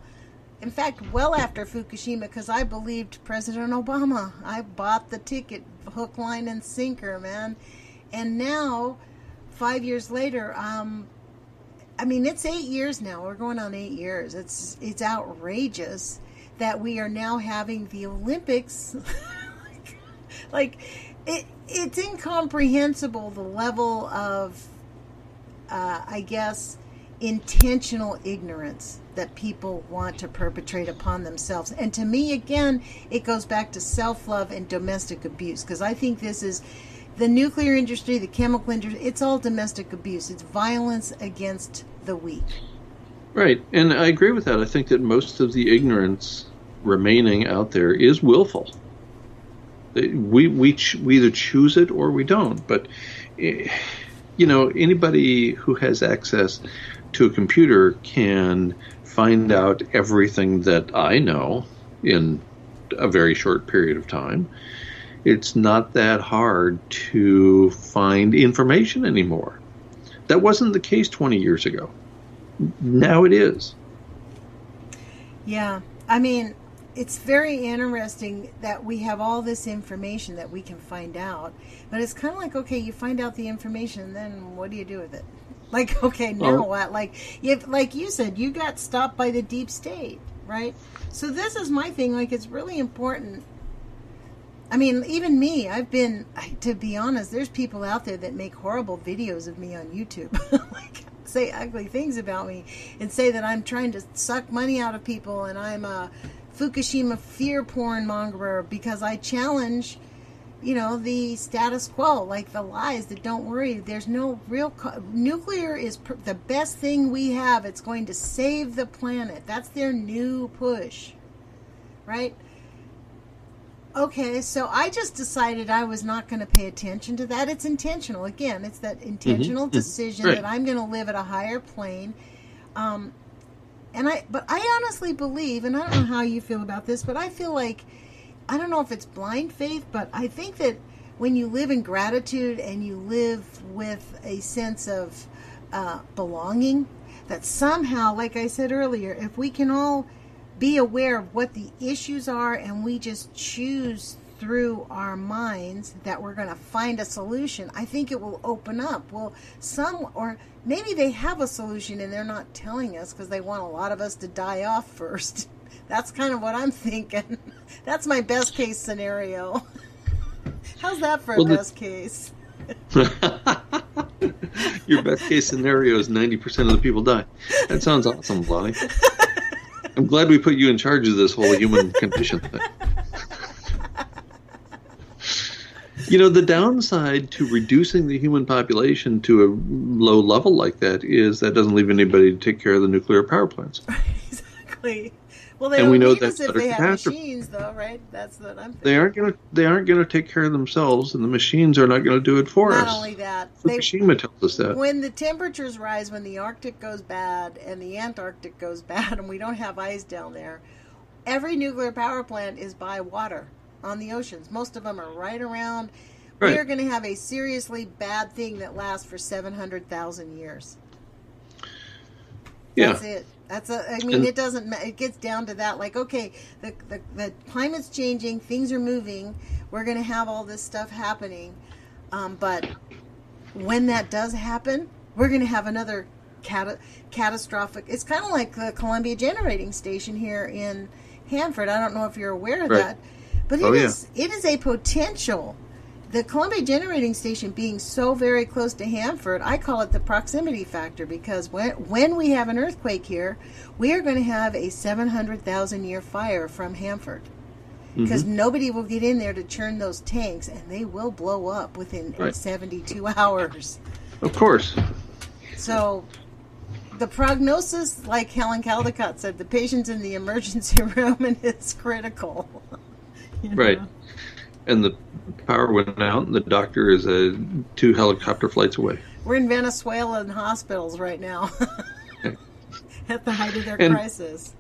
Speaker 1: in fact, well after Fukushima, because I believed President Obama. I bought the ticket, hook, line, and sinker, man. And now, 5 years later, it's 8 years now. We're going on 8 years. It's outrageous that we are now having the Olympics. Like, it's incomprehensible, the level of, I guess, intentional ignorance that people want to perpetrate upon themselves. And to me, again, it goes back to self-love and domestic abuse, because I think this is the nuclear industry, the chemical industry, it's all domestic abuse. It's violence against the weak.
Speaker 2: Right, and I agree with that. I think that most of the ignorance remaining out there is willful. We either choose it or we don't. But, anybody who has access to a computer can find out everything that I know in a very short period of time. It's not that hard to find information anymore. That wasn't the case 20 years ago. Now it is.
Speaker 1: Yeah. I mean, it's very interesting that we have all this information that we can find out. But it's kind of like, okay, you find out the information, then what do you do with it? Like, okay, now what? Like you said, you got stopped by the deep state, right? So this is my thing. Like, it's really important. I mean, even me, to be honest, there's people out there that make horrible videos of me on YouTube. Like, say ugly things about me and say that I'm trying to suck money out of people and I'm a Fukushima fear porn mongerer because I challenge, the status quo, like the lies that don't worry. There's no real... nuclear is the best thing we have. It's going to save the planet. That's their new push, right? Okay, so I just decided I was not going to pay attention to that. It's intentional. Again, it's that intentional decision that I'm going to live at a higher plane. But I honestly believe, and I don't know how you feel about this, but I feel like, I don't know if it's blind faith, but I think that when you live in gratitude and you live with a sense of belonging, that somehow, like I said earlier, if we can all be aware of what the issues are and we just choose through our minds that we're going to find a solution, I think it will open up. Well, or maybe they have a solution and they're not telling us because they want a lot of us to die off first. That's kind of what I'm thinking. That's my best case scenario. How's that for a best case?
Speaker 2: Your best case scenario is 90% of the people die. That sounds awesome, Lonnie. I'm glad we put you in charge of this whole human condition thing. The downside to reducing the human population to a low level like that is that doesn't leave anybody to take care of the nuclear power plants.
Speaker 1: Exactly. Well, they don't need us if they have machines, though, right? That's what I'm thinking.
Speaker 2: They aren't going to take care of themselves, and the machines are not going to do it for us.
Speaker 1: Not only that,
Speaker 2: Fukushima tells us that.
Speaker 1: When the temperatures rise, when the Arctic goes bad and the Antarctic goes bad, and we don't have ice down there, every nuclear power plant is by water on the oceans. Most of them are right around.
Speaker 2: Right.
Speaker 1: We are going to have a seriously bad thing that lasts for 700,000 years.
Speaker 2: Yeah.
Speaker 1: That's it. It gets down to that. Like, okay, the climate's changing, things are moving, we're going to have all this stuff happening. But when that does happen, we're going to have another catastrophic. It's kind of like the Columbia Generating Station here in Hanford. I don't know if you're aware of that, but it is a potential. The Columbia Generating Station being so very close to Hanford, I call it the proximity factor, because when we have an earthquake here, we are going to have a 700,000-year fire from Hanford. Because nobody will get in there to churn those tanks, and they will blow up within 72 hours.
Speaker 2: Of course.
Speaker 1: So the prognosis, like Helen Caldecott said, the patient's in the emergency room, and it's critical.
Speaker 2: Right. And the power went out, and the doctor is 2 helicopter flights away.
Speaker 1: We're in Venezuelan hospitals right now at the height of their crisis.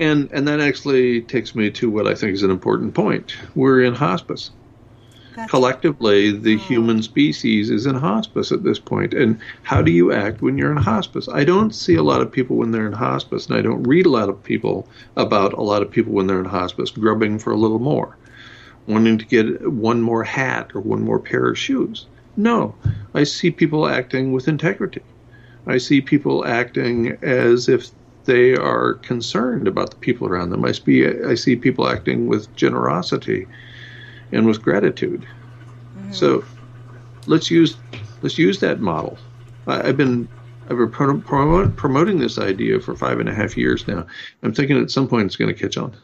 Speaker 2: And that actually takes me to what I think is an important point. We're in hospice. Collectively, the human species is in hospice at this point. And how do you act when you're in hospice? I don't see a lot of people when they're in hospice, and I don't read a lot of people about a lot of people when they're in hospice grubbing for a little more, wanting to get one more hat or one more pair of shoes. No, I see people acting with integrity. I see people acting as if they are concerned about the people around them. I see people acting with generosity and with gratitude. So let's use that model. I've been promoting this idea for 5.5 years now. I'm thinking at some point it's going to catch on.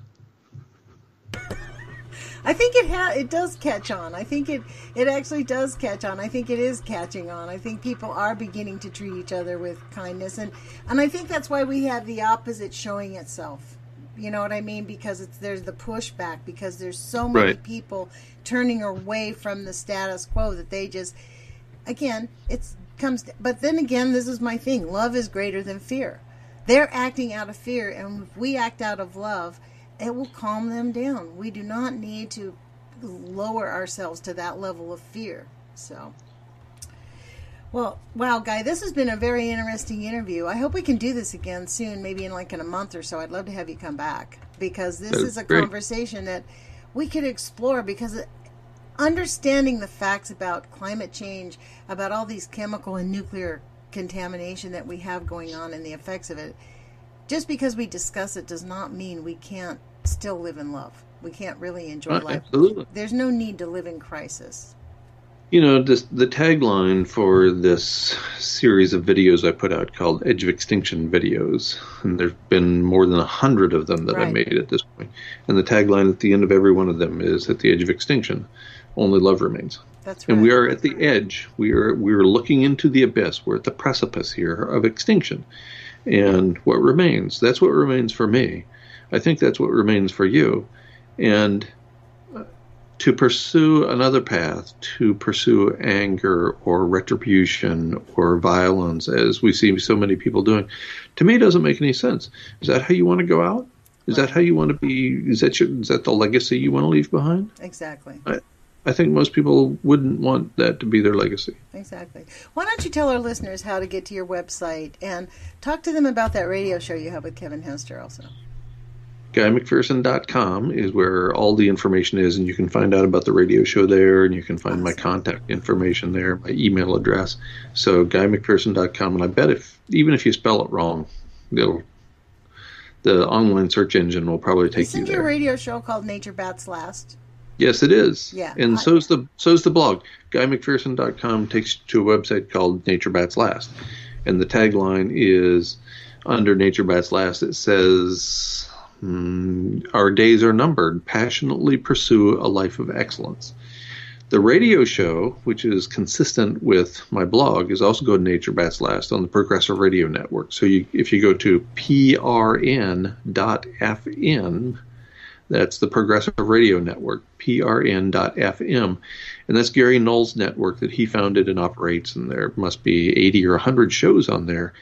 Speaker 1: I think it does catch on. I think it actually does catch on. I think it is catching on. I think people are beginning to treat each other with kindness, and I think that's why we have the opposite showing itself. You know what I mean? Because there's the pushback, because there's so many people turning away from the status quo that they just, again, but then again, this is my thing. Love is greater than fear. They're acting out of fear, and if we act out of love, it will calm them down. We do not need to lower ourselves to that level of fear. So, well, wow, Guy, this has been a very interesting interview. I hope we can do this again soon, maybe in a month or so. I'd love to have you come back, because this is a conversation that we could explore, because understanding the facts about climate change, about all these chemical and nuclear contamination that we have going on and the effects of it, just because we discuss it does not mean we can't still live in love. We can't really enjoy life.
Speaker 2: Absolutely.
Speaker 1: There's no need to live in crisis.
Speaker 2: You know, the tagline for this series of videos I put out called Edge of Extinction videos, and there's been more than 100 of them that I made at this point. And the tagline at the end of every one of them is, at the edge of extinction, only love remains.
Speaker 1: That's right.
Speaker 2: And we are at the edge. We are looking into the abyss. We're at the precipice here of extinction. And what remains? That's what remains for me. I think that's what remains for you. And to pursue another path, to pursue anger or retribution or violence, as we see so many people doing, to me doesn't make any sense. Is that how you want to go out? Is that how you want to be? Is that the legacy you want to leave behind?
Speaker 1: Exactly.
Speaker 2: I think most people wouldn't want that to be their legacy.
Speaker 1: Exactly. Why don't you tell our listeners how to get to your website and talk to them about that radio show you have with Kevin Hester also?
Speaker 2: GuyMcPherson.com is where all the information is, and you can find out about the radio show there, and you can find my contact information there, my email address. So GuyMcPherson.com, and I bet even if you spell it wrong, the online search engine will probably take you there.
Speaker 1: Isn't your radio show called Nature Bats Last?
Speaker 2: Yes, it is.
Speaker 1: Yeah.
Speaker 2: And so's the blog. GuyMcPherson.com takes you to a website called Nature Bats Last. And the tagline is, under Nature Bats Last, it says, our days are numbered. Passionately pursue a life of excellence. The radio show, which is consistent with my blog, is also called Nature Bats Last on the Progressive Radio Network. So if you go to prn.fm, that's the Progressive Radio Network, prn.fm. And that's Gary Knoll's network that he founded and operates, and there must be 80 or 100 shows on there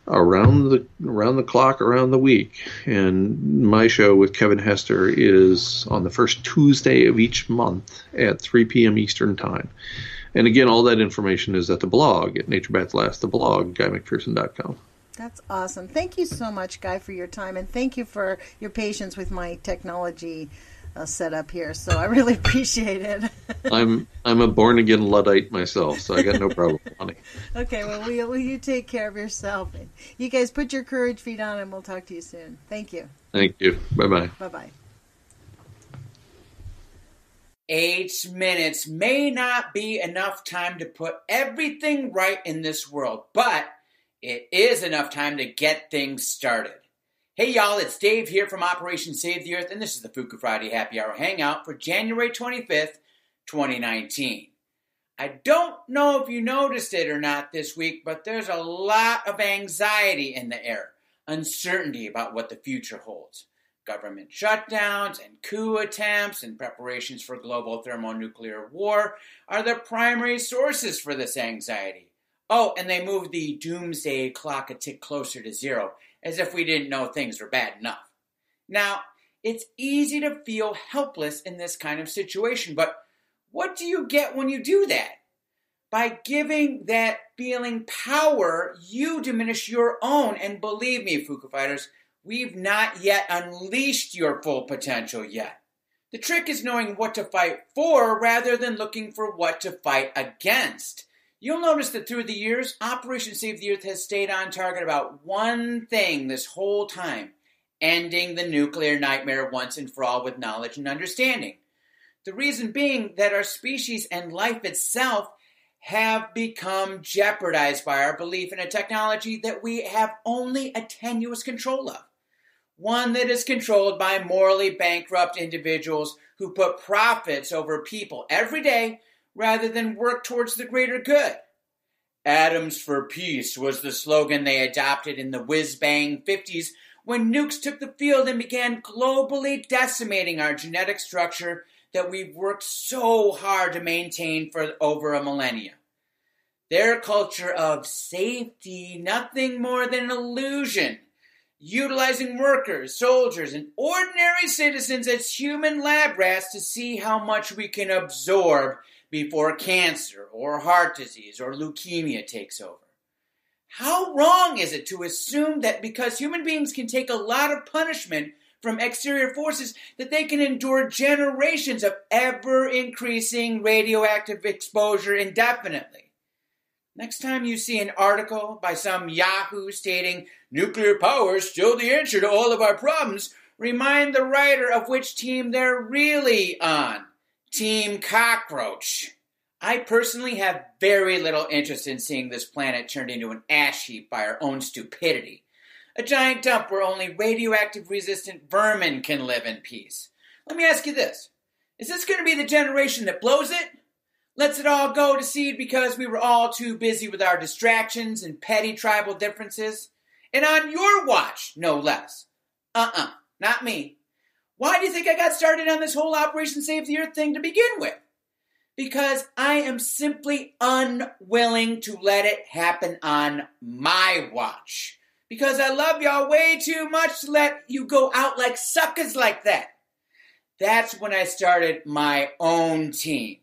Speaker 2: around the clock, around the week. And my show with Kevin Hester is on the first Tuesday of each month at 3 p.m. Eastern Time. And again, all that information is at the blog, at Nature Bats Last, the blog, GuyMcPherson.com.
Speaker 1: That's awesome. Thank you so much, Guy, for your time, and thank you for your patience with my technology setup here. So I really appreciate it.
Speaker 2: I'm a born again Luddite myself, so I got no problem, honey.
Speaker 1: Okay, well, will you take care of yourself? You guys put your courage feet on, and we'll talk to you soon. Thank you.
Speaker 2: Thank you. Bye-bye.
Speaker 1: Bye-bye.
Speaker 3: 8 minutes may not be enough time to put everything right in this world, but it is enough time to get things started. Hey y'all, it's Dave here from Operation Save the Earth, and this is the Fuku Friday Happy Hour Hangout for January 25th, 2019. I don't know if you noticed it or not this week, but there's a lot of anxiety in the air, uncertainty about what the future holds. Government shutdowns and coup attempts and preparations for global thermonuclear war are the primary sources for this anxiety. Oh, and they moved the doomsday clock a tick closer to zero, as if we didn't know things were bad enough. Now, it's easy to feel helpless in this kind of situation, but what do you get when you do that? By giving that feeling power, you diminish your own. And believe me, Fuku Fighters, we've not yet unleashed your full potential yet. The trick is knowing what to fight for rather than looking for what to fight against. You'll notice that through the years, Operation Save the Earth has stayed on target about one thing this whole time: ending the nuclear nightmare once and for all with knowledge and understanding. The reason being that our species and life itself have become jeopardized by our belief in a technology that we have only a tenuous control of. One that is controlled by morally bankrupt individuals who put profits over people every day rather than work towards the greater good. Atoms for peace was the slogan they adopted in the whiz-bang 50s when nukes took the field and began globally decimating our genetic structure that we've worked so hard to maintain for over a millennia. Their culture of safety, nothing more than an illusion, utilizing workers, soldiers, and ordinary citizens as human lab rats to see how much we can absorb before cancer or heart disease or leukemia takes over. How wrong is it to assume that because human beings can take a lot of punishment from exterior forces, that they can endure generations of ever-increasing radioactive exposure indefinitely? Next time you see an article by some yahoo stating, "Nuclear power is still the answer to all of our problems," remind the writer of which team they're really on. Team Cockroach. I personally have very little interest in seeing this planet turned into an ash heap by our own stupidity. A giant dump where only radioactive resistant vermin can live in peace. Let me ask you this. Is this going to be the generation that blows it? Lets it all go to seed because we were all too busy with our distractions and petty tribal differences? And on your watch, no less. Not me. Why do you think I got started on this whole Operation Save the Earth thing to begin with? Because I am simply unwilling to let it happen on my watch. Because I love y'all way too much to let you go out like suckers like that. That's when I started my own team.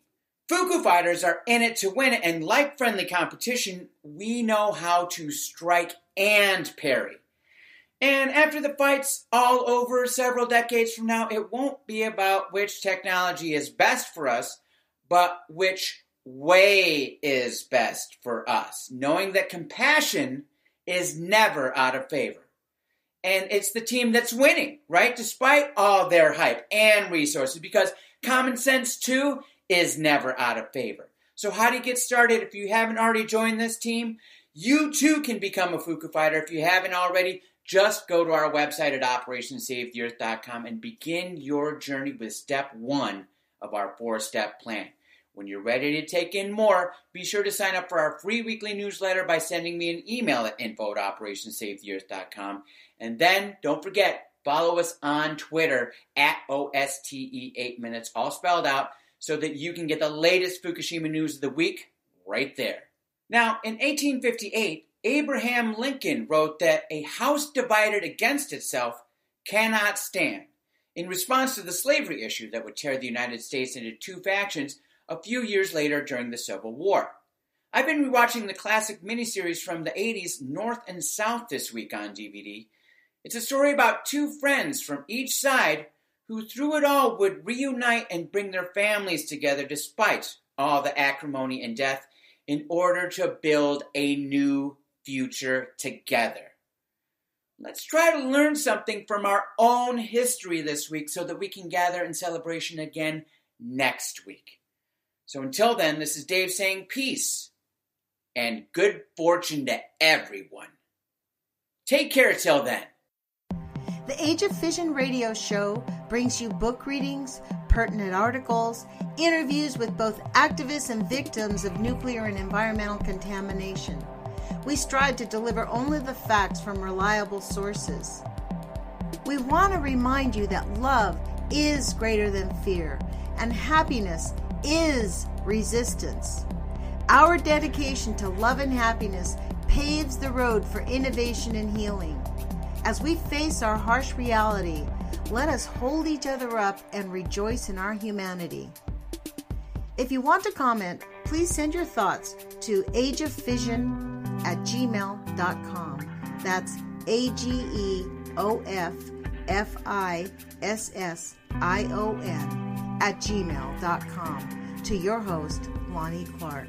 Speaker 3: Fuku fighters are in it to win it, and like friendly competition, we know how to strike and parry. And after the fight's all over several decades from now, it won't be about which technology is best for us, but which way is best for us, knowing that compassion is never out of favor. And it's the team that's winning, right? Despite all their hype and resources, because common sense, too, is never out of favor. So how do you get started if you haven't already joined this team? You, too, can become a Fuku fighter. If you haven't already, just go to our website at OperationSaveTheEarth.com and begin your journey with step 1 of our 4-step plan. When you're ready to take in more, be sure to sign up for our free weekly newsletter by sending me an email at info@OperationSaveTheEarth.com. And then, don't forget, follow us on Twitter at OSTE8Minutes, all spelled out, so that you can get the latest Fukushima news of the week right there. Now, in 1858, Abraham Lincoln wrote that a house divided against itself cannot stand, in response to the slavery issue that would tear the United States into two factions a few years later during the Civil War. I've been rewatching the classic miniseries from the 80s, North and South, this week on DVD. It's a story about two friends from each side who through it all would reunite and bring their families together despite all the acrimony and death in order to build a new future together. Let's try to learn something from our own history this week so that we can gather in celebration again next week. So until then, this is Dave saying peace and good fortune to everyone. Take care till then.
Speaker 1: The Age of Fission radio show brings you book readings, pertinent articles, interviews with both activists and victims of nuclear and environmental contamination. We strive to deliver only the facts from reliable sources. We want to remind you that love is greater than fear, and happiness is resistance. Our dedication to love and happiness paves the road for innovation and healing. As we face our harsh reality, let us hold each other up and rejoice in our humanity. If you want to comment, please send your thoughts to ageoffission@gmail.com. That's AGEOFFISSION @gmail.com. To your host, Lonnie Clark.